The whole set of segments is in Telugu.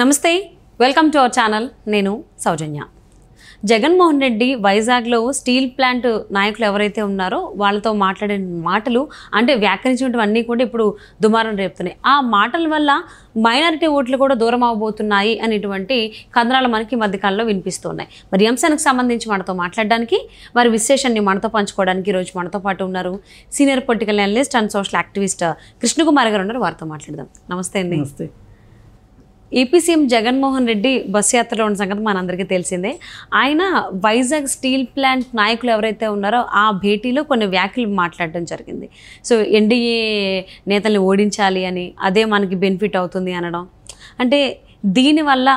నమస్తే, వెల్కమ్ టు అవర్ ఛానల్. నేను సౌజన్య. జగన్మోహన్ రెడ్డి వైజాగ్లో స్టీల్ ప్లాంట్ నాయకులు ఎవరైతే ఉన్నారో వాళ్ళతో మాట్లాడే మాటలు అంటే వ్యాఖ్యానించినవన్నీ కూడా ఇప్పుడు దుమారం రేపుతున్నాయి. ఆ మాటల వల్ల మైనారిటీ ఓట్లు కూడా దూరం అవబోతున్నాయి అనేటువంటి కథనాలు మనకి మధ్యకాలంలో వినిపిస్తున్నాయి. మరి ఈ అంశానికి సంబంధించి మనతో మాట్లాడడానికి వారి విశ్లేషణని మనతో పంచుకోవడానికి ఈరోజు మనతో పాటు ఉన్నారు senior political analyst and social activist Krishna Kumar గారు ఉన్నారు. వారితో మాట్లాడదాం. నమస్తే అండి. నమస్తే. AP CM Jaganmohan Reddy bus యాత్రలో ఉన్న సంగతి మనందరికీ తెలిసిందే. ఆయన వైజాగ్ స్టీల్ ప్లాంట్ నాయకులు ఎవరైతే ఉన్నారో ఆ భేటీలో కొన్ని వ్యాఖ్యలు మాట్లాడడం జరిగింది. సో ఎన్డీఏ నేతల్ని ఓడించాలి అని, అదే మనకి బెనిఫిట్ అవుతుంది అనడం, అంటే దీనివల్ల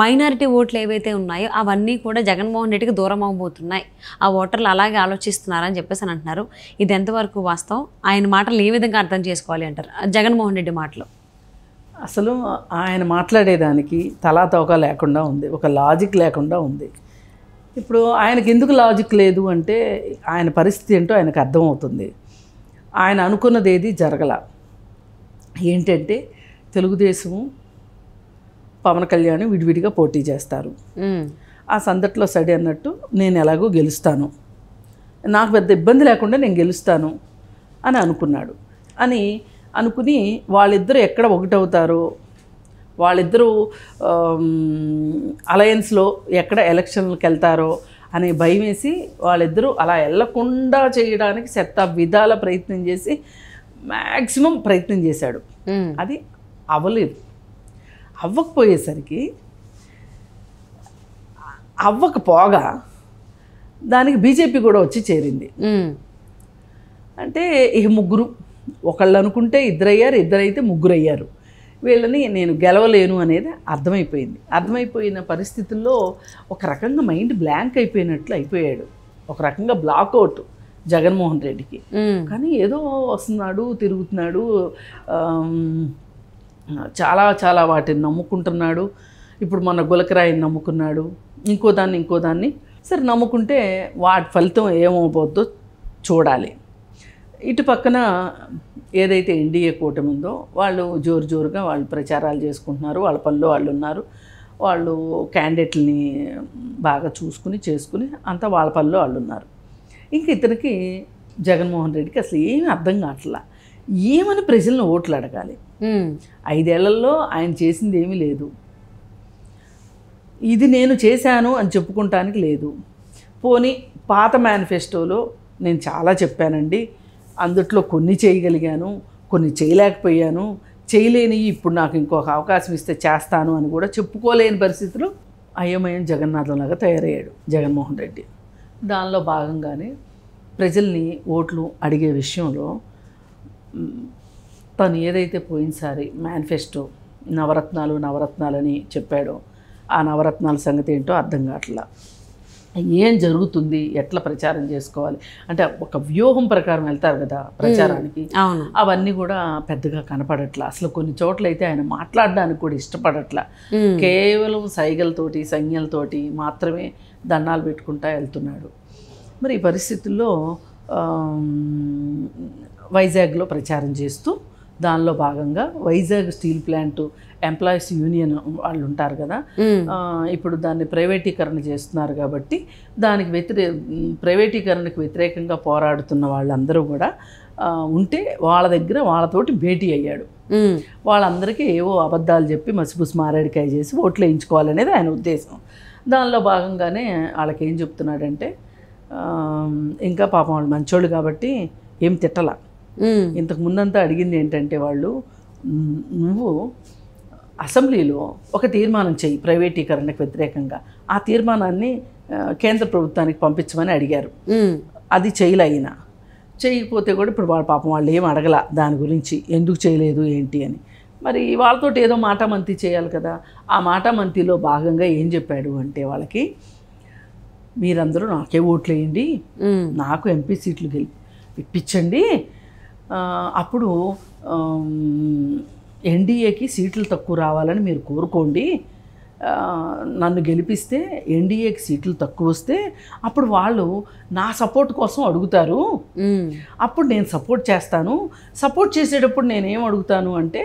మైనారిటీ ఓట్లు ఏవైతే ఉన్నాయో అవన్నీ కూడా జగన్మోహన్ రెడ్డికి దూరం అవ్వబోతున్నాయి, ఆ ఓటర్లు అలాగే ఆలోచిస్తున్నారని చెప్పేసి అని అంటున్నారు. ఇది ఎంతవరకు వాస్తవం? ఆయన మాటలు ఏ విధంగా అర్థం చేసుకోవాలి అంటారు జగన్మోహన్ రెడ్డి మాటలు? అసలు ఆయన మాట్లాడేదానికి తలా తోక లేకుండా ఉంది, ఒక లాజిక్ లేకుండా ఉంది. ఇప్పుడు ఆయనకి ఎందుకు లాజిక్ లేదు అంటే ఆయన పరిస్థితి ఏంటో ఆయనకు అర్థమవుతుంది. ఆయన అనుకున్నది ఏది జరగల. ఏంటంటే తెలుగుదేశము పవన్ కళ్యాణ్ విడివిడిగా పోటీ చేస్తారు. ఆ సందట్లో సడి అన్నట్టు నేను ఎలాగో గెలుస్తాను, నాకు పెద్ద ఇబ్బంది లేకుండా నేను గెలుస్తాను అని అనుకున్నాడు. అనుకుని వాళ్ళిద్దరూ ఎక్కడ ఒకటవుతారో, వాళ్ళిద్దరూ అలయన్స్లో ఎక్కడ ఎలక్షన్లకు వెళ్తారో అనే భయం వేసి వాళ్ళిద్దరూ అలా వెళ్లకుండా చేయడానికి విధాల ప్రయత్నం చేసి మ్యాక్సిమం ప్రయత్నం చేశాడు. అది అవ్వలేదు. అవ్వకపోయేసరికి అవ్వకపోగా దానికి బీజేపీ కూడా వచ్చి చేరింది. అంటే ఇక ముగ్గురు, ఒకళ్ళు అనుకుంటే ఇద్దరయ్యారు, ఇద్దరైతే ముగ్గురు అయ్యారు. వీళ్ళని నేను గెలవలేను అనేది అర్థమైపోయిన పరిస్థితుల్లో ఒక రకంగా మైండ్ బ్లాంక్ అయిపోయినట్లు అయిపోయాడు. ఒక రకంగా బ్లాక్అవుట్ జగన్మోహన్ రెడ్డికి. కానీ ఏదో వస్తున్నాడు, తిరుగుతున్నాడు, చాలా చాలా వాటిని నమ్ముకుంటున్నాడు. ఇప్పుడు మన గులకరాయిని నమ్ముకున్నాడు, ఇంకో దాన్ని సరే నమ్ముకుంటే వాటి ఫలితం ఏమవుతుందో చూడాలి. ఇటు పక్కన ఏదైతే ఎన్డీఏ కూటమి ఉందో వాళ్ళు జోరుగా వాళ్ళు ప్రచారాలు చేసుకుంటున్నారు, వాళ్ళ పనిలో వాళ్ళు ఉన్నారు. వాళ్ళు క్యాండిడేట్లని బాగా చేసుకుని అంతా వాళ్ళ పనిలో వాళ్ళు ఉన్నారు. ఇంక ఇతనికి జగన్మోహన్ రెడ్డికి అసలు ఏమీ అర్థం కావట్లా. ఏమని ప్రజలను ఓట్లు అడగాలి? 5 ఏళ్లలో ఆయన చేసింది ఏమీ లేదు. ఇది నేను చేశాను అని చెప్పుకుంటానికి లేదు. పోనీ పాత మేనిఫెస్టోలో నేను చాలా చెప్పానండి, అందుట్లో కొన్ని చేయగలిగాను, కొన్ని చేయలేకపోయాను, చేయలేని ఇప్పుడు నాకు ఇంకొక అవకాశం ఇస్తే చేస్తాను అని కూడా చెప్పుకోలేని పరిస్థితులు అయోమయం జగన్నాథంలాగా తయారయ్యాడు జగన్మోహన్ రెడ్డి. దానిలో భాగంగానే ప్రజల్ని ఓట్లు అడిగే విషయంలో తను ఏదైతే పోయినసారి మేనిఫెస్టో నవరత్నాలని చెప్పాడో ఆ నవరత్నాల సంగతి ఏంటో అర్థం కావట్లా. ఏం జరుగుతుంది, ఎట్లా ప్రచారం చేసుకోవాలి అంటే ఒక వ్యూహం ప్రకారం వెళ్తారు కదా ప్రచారానికి, అవన్నీ కూడా పెద్దగా కనపడట్లా. అసలు కొన్ని చోట్ల అయితే ఆయన మాట్లాడడానికి కూడా ఇష్టపడట్లా. కేవలం సైగలతోటి సంజ్ఞలతోటి మాత్రమే దండాలు పెట్టుకుంటా వెళ్తున్నాడు. మరి ఈ పరిస్థితుల్లో వైజాగ్లో ప్రచారం చేస్తూ దానిలో భాగంగా Vizag steel plant employees union వాళ్ళు ఉంటారు కదా, ఇప్పుడు దాన్ని ప్రైవేటీకరణ చేస్తున్నారు కాబట్టి దానికి ప్రైవేటీకరణకు వ్యతిరేకంగా పోరాడుతున్న వాళ్ళందరూ కూడా ఉంటే వాళ్ళ దగ్గర వాళ్ళతోటి భేటీ అయ్యాడు. వాళ్ళందరికీ ఏవో అబద్ధాలు చెప్పి మసిపూసి మారేడికాయ చేసి ఓట్లు వేయించుకోవాలనేది ఆయన ఉద్దేశం. దానిలో భాగంగానే వాళ్ళకి ఏం చెప్తున్నాడంటే, ఇంకా పాపం వాళ్ళు మంచోళ్ళు కాబట్టి ఏం తిట్టలా. ఇంతకు ముందంతా అడిగింది ఏంటంటే వాళ్ళు, నువ్వు అసెంబ్లీలో ఒక తీర్మానం చెయ్యి ప్రైవేటీకరణకు వ్యతిరేకంగా, ఆ తీర్మానాన్ని కేంద్ర ప్రభుత్వానికి పంపించమని అడిగారు. అది చేయకపోతే కూడా ఇప్పుడు వాళ్ళ పాపం వాళ్ళు ఏం అడగల దాని గురించి, ఎందుకు చేయలేదు ఏంటి అని. మరి వాళ్ళతో ఏదో మాటామంతి చేయాలి కదా. ఆ మాటామంతిలో భాగంగా ఏం చెప్పాడు అంటే వాళ్ళకి, మీరందరూ నాకే ఓట్లు వేయండి, నాకు ఎంపీ సీట్లు ఇప్పించండి, అప్పుడు ఎన్డీఏకి సీట్లు తక్కువ రావాలని మీరు కోరుకోండి, నన్ను గెలిపిస్తే ఎన్డీఏకి సీట్లు తక్కువ వస్తే అప్పుడు వాళ్ళు నా సపోర్ట్ కోసం అడుగుతారు, అప్పుడు నేను సపోర్ట్ చేస్తాను. సపోర్ట్ చేసేటప్పుడు నేనేం అడుగుతాను అంటే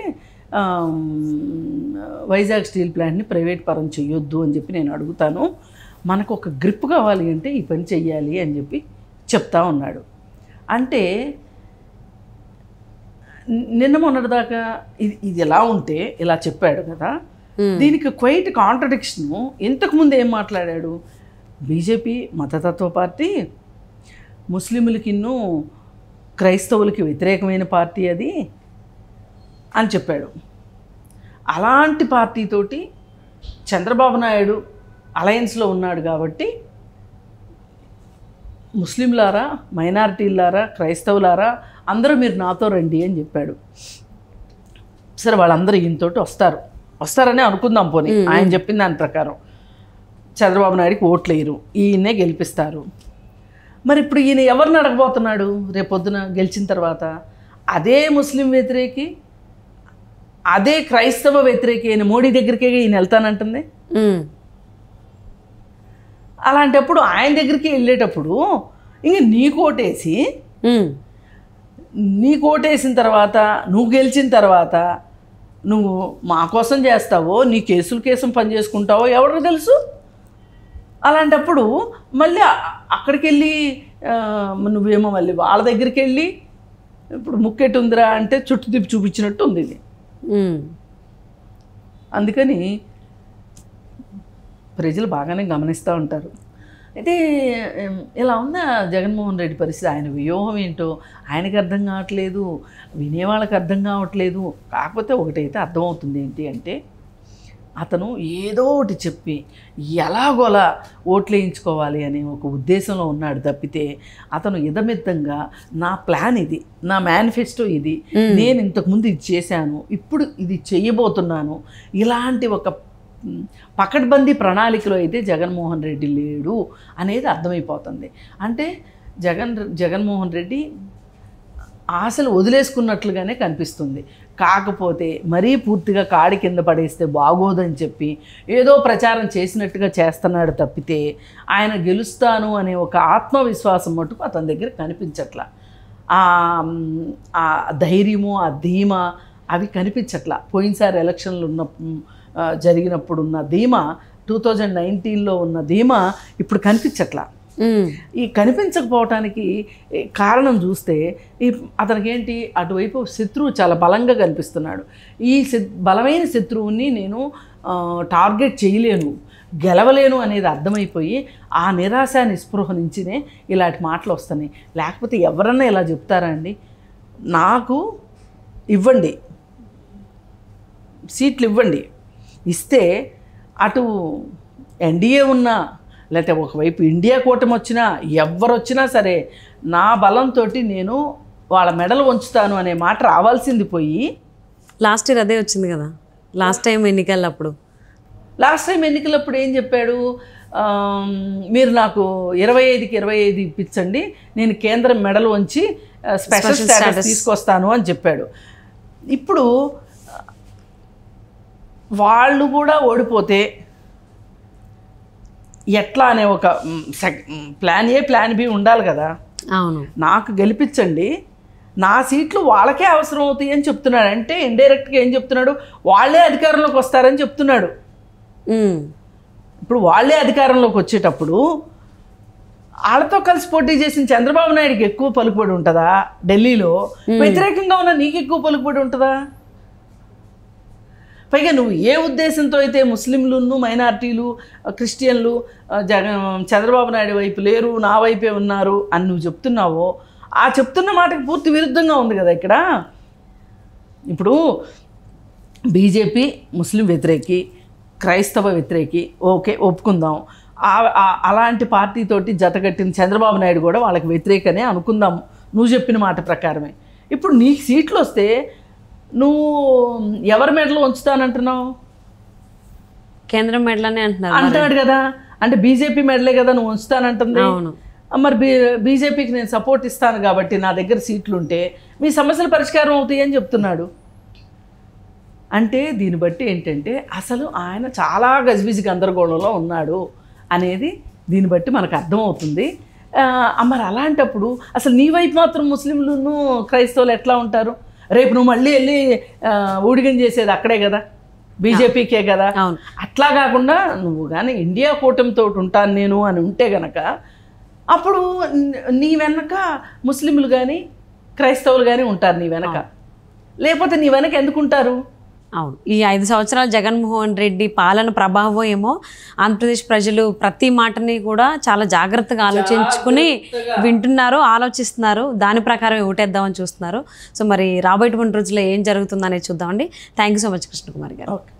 వైజాగ్ స్టీల్ ప్లాంట్ని ప్రైవేట్ పరం చెయ్యొద్దు అని చెప్పి నేను అడుగుతాను. మనకు ఒక గ్రిప్ కావాలి అంటే ఈ పని చెయ్యాలి అని చెప్పి చెప్తా ఉన్నాడు. అంటే నిన్న మొన్నటిదాకా ఇది ఎలా ఉంటే ఇలా చెప్పాడు కదా, దీనికి క్వైట్ కాంట్రడిక్షను. ఇంతకుముందు ఏం మాట్లాడాడు, బీజేపీ మతతత్వ పార్టీ, ముస్లింలకిన్నూ క్రైస్తవులకి వ్యతిరేకమైన పార్టీ అది అని చెప్పాడు. అలాంటి పార్టీతోటి చంద్రబాబు నాయుడు అలయన్స్లో ఉన్నాడు కాబట్టి ముస్లింలారా, మైనారిటీలారా, క్రైస్తవులారా అందరూ మీరు నాతో రండి అని చెప్పాడు. సరే వాళ్ళందరూ ఈయనతోటి వస్తారని అనుకుందాం. పోనీ ఆయన చెప్పిన దాని ప్రకారం చంద్రబాబు నాయుడికి ఓట్లు వేయరు, ఈయన్నే గెలిపిస్తారు. మరి ఇప్పుడు ఈయన ఎవరిని అడగబోతున్నాడు రేపొద్దున గెలిచిన తర్వాత? అదే ముస్లిం వ్యతిరేకి, అదే క్రైస్తవ వ్యతిరేకి అయిన మోడీ దగ్గరికే ఈయన వెళ్తానంటుంది. అలాంటప్పుడు ఆయన దగ్గరికి వెళ్ళేటప్పుడు ఇంక నీ కోటేసిన తర్వాత నువ్వు గెలిచిన తర్వాత నువ్వు మా కోసం చేస్తావో, నీ కేసులు పనిచేసుకుంటావో ఎవరికి తెలుసు? అలాంటప్పుడు మళ్ళీ అక్కడికి వెళ్ళి నువ్వేమో మళ్ళీ వాళ్ళ దగ్గరికి వెళ్ళి ఇప్పుడు ముక్కెట్టు ఉందిరా అంటే చుట్టు తిప్పి చూపించినట్టు ఉంది ఇది. అందుకని ప్రజలు బాగానే గమనిస్తూ ఉంటారు. అయితే ఇలా ఉన్న జగన్మోహన్ రెడ్డి పరిస్థితి, ఆయన వ్యూహం ఏంటో ఆయనకి అర్థం కావట్లేదు, వినేవాళ్ళకి అర్థం కావట్లేదు. కాకపోతే ఒకటైతే అర్థమవుతుంది, ఏంటి అంటే అతను ఏదో ఒకటి చెప్పి ఎలాగోలా ఓట్లు వేయించుకోవాలి అనే ఒక ఉద్దేశంలో ఉన్నాడు తప్పితే అతను ఇదమిద్దంగా నా ప్లాన్ ఇది, నా మేనిఫెస్టో ఇది, నేను ఇంతకుముందు ఇది చేశాను, ఇప్పుడు ఇది చేయబోతున్నాను, ఇలాంటి ఒక పకడ్బందీ ప్రణాళికలో అయితే జగన్మోహన్ రెడ్డి లేడు అనేది అర్థమైపోతుంది. అంటే జగన్మోహన్ రెడ్డి ఆశలు వదిలేసుకున్నట్లుగానే కనిపిస్తుంది. కాకపోతే మరీ పూర్తిగా కాడి కింద పడేస్తే బాగోదని చెప్పి ఏదో ప్రచారం చేసినట్టుగా చేస్తున్నాడు తప్పితే ఆయన గెలుస్తాను అనే ఒక ఆత్మవిశ్వాసం మటుకు అతని దగ్గర కనిపించట్లా. ఆ ధైర్యము, ఆ ధీమా అవి కనిపించట్లా. పోయినసారి ఎలక్షన్లు జరిగినప్పుడు ధీమా, 2019లో ఉన్న ధీమా ఇప్పుడు కనిపించట్లా. ఈ కనిపించకపోవటానికి కారణం చూస్తే అతనికి ఏంటి, అటువైపు శత్రువు చాలా బలంగా కనిపిస్తున్నాడు. ఈ బలమైన శత్రువుని నేను టార్గెట్ చేయలేను, గెలవలేను అనేది అర్థమైపోయి ఆ నిరాశ నిస్పృహ నుంచినే ఇలాంటి మాటలు వస్తున్నాయి. లేకపోతే ఎవరన్నా ఇలా చెప్తారా అండి? నాకు ఇవ్వండి, సీట్లు ఇవ్వండి, ఇస్తే అటు ఎన్డీఏ ఉన్నా లేకపోతే ఒకవైపు ఇండియా కూటమి వచ్చినా ఎవరు వచ్చినా సరే నా బలంతో నేను వాళ్ళ మెడలు వంచుతాను అనే మాట రావాల్సింది పోయి లాస్ట్ ఇయర్ అదే వచ్చింది కదా. లాస్ట్ టైం ఎన్నికలప్పుడు ఏం చెప్పాడు, మీరు నాకు 25కి 25 ఇప్పించండి, నేను కేంద్రం మెడలు వంచి స్పెషల్ స్టేటస్ తీసుకొస్తాను అని చెప్పాడు. ఇప్పుడు వాళ్ళు కూడా ఓడిపోతే ఎట్లా అనే ఒక ప్లాన్ ఏ ప్లాన్ బి ఉండాలి కదా. అవును, నాకు గెలిపించండి, నా సీట్లు వాళ్ళకే అవసరం అవుతాయి అని చెప్తున్నాడు. అంటే ఇండైరెక్ట్గా ఏం చెప్తున్నాడు, వాళ్ళే అధికారంలోకి వస్తారని చెప్తున్నాడు. ఇప్పుడు వాళ్ళే అధికారంలోకి వచ్చేటప్పుడు వాళ్ళతో కలిసి పోటీ చేసిన చంద్రబాబు నాయుడికి ఎక్కువ పలుకుబడి ఉంటుందా? ఢిల్లీలో వ్యతిరేకంగా ఉన్న నీకు ఎక్కువ పలుకుబడి ఉంటుందా? పైగా నువ్వు ఏ ఉద్దేశంతో అయితే ముస్లింలు, మైనార్టీలు, క్రిస్టియన్లు చంద్రబాబు నాయుడు వైపు లేరు, నా వైపే ఉన్నారు అని నువ్వు చెప్తున్నావో ఆ చెప్తున్న మాటకి పూర్తి విరుద్ధంగా ఉంది కదా ఇక్కడ. ఇప్పుడు బీజేపీ ముస్లిం వ్యతిరేకి, క్రైస్తవ వ్యతిరేకి, ఓకే ఒప్పుకుందాం. అలాంటి పార్టీతోటి జతగట్టిన చంద్రబాబు నాయుడు కూడా వాళ్ళకి వ్యతిరేకనే అనుకుందాం నువ్వు చెప్పిన మాట ప్రకారమే. ఇప్పుడు నీకు సీట్లు వస్తే నువ్వు ఎవరి మెడలు ఉంచుతానంటున్నావు? కేంద్రం మెడలనే అంటున్నాడు కదా. అంటే బీజేపీ మెడలే కదా నువ్వు ఉంచుతానంటుంది. మరి బీజేపీకి నేను సపోర్ట్ ఇస్తాను కాబట్టి నా దగ్గర సీట్లు ఉంటే మీ సమస్యలు పరిష్కారం అవుతాయి అని చెప్తున్నాడు. అంటే దీన్ని బట్టి ఏంటంటే అసలు ఆయన చాలా గజిబిజి గందరగోళంలో ఉన్నాడు అనేది దీన్ని బట్టి మనకు అర్థమవుతుంది. మరి అలాంటప్పుడు అసలు నీ వైపు మాత్రం ముస్లింలను క్రైస్తవులు ఎట్లా ఉంటారు? రేపు నువ్వు మళ్ళీ వెళ్ళి ఊడిగం చేసేది అక్కడే కదా, బీజేపీకే కదా. అవును. అట్లా కాకుండా నువ్వు కానీ ఇండియా కూటమితో ఉంటాను నేను అని ఉంటే గనక అప్పుడు నీ వెనక ముస్లింలు కానీ క్రైస్తవులు కానీ ఉంటారు నీ వెనక. లేకపోతే నీ వెనక ఎందుకుంటారు? అవును. ఈ 5 సంవత్సరాలు జగన్మోహన్ రెడ్డి పాలన ప్రభావం ఏమో ఆంధ్రప్రదేశ్ ప్రజలు ప్రతి మాటని కూడా చాలా జాగ్రత్తగా ఆలోచించుకుని వింటున్నారు, ఆలోచిస్తున్నారు, దాని ప్రకారం ఓటేద్దామని చూస్తున్నారు. సో మరి రాబోయేటువంటి రోజుల్లో ఏం జరుగుతుందనేది చూద్దామండి. Thank you so much Krishnakumari గారు.